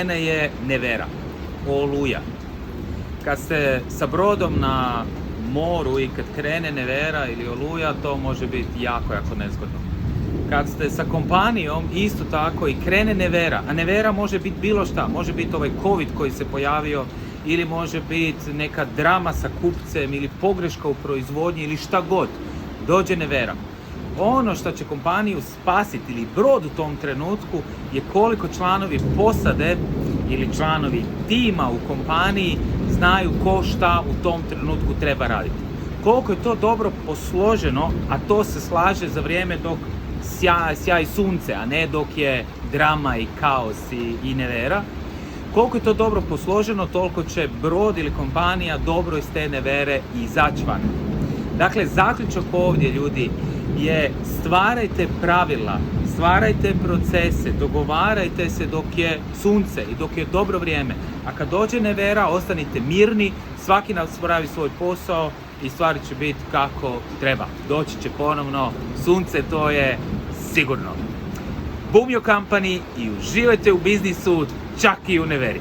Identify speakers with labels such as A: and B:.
A: Mene je nevera, oluja. Kad ste sa brodom na moru i kad krene nevera ili oluja, to može biti jako nezgodno. Kad ste sa kompanijom, isto tako, i krene nevera, a nevera može biti bilo šta, može biti ovaj COVID koji se pojavio, ili može biti neka drama sa kupcem, ili pogreška u proizvodnji, ili šta god, dođe nevera. Ono što će kompaniju spasiti ili brod u tom trenutku je koliko članovi posade ili članovi tima u kompaniji znaju ko šta u tom trenutku treba raditi. Koliko je to dobro posloženo, a to se slaže za vrijeme dok sjaji sunce, a ne dok je drama i kaos i nevera. Koliko je to dobro posloženo, toliko će brod ili kompanija dobro iz te nevere izaći van. Dakle, zaključak ovdje, ljudi, je stvarajte pravila, stvarajte procese, dogovarajte se dok je sunce i dok je dobro vrijeme. A kad dođe nevera, ostanite mirni, svaki napravi svoj posao i stvari će biti kako treba. Doći će ponovno sunce, to je sigurno. Boom your company i uživajte u biznisu, čak i u neveri.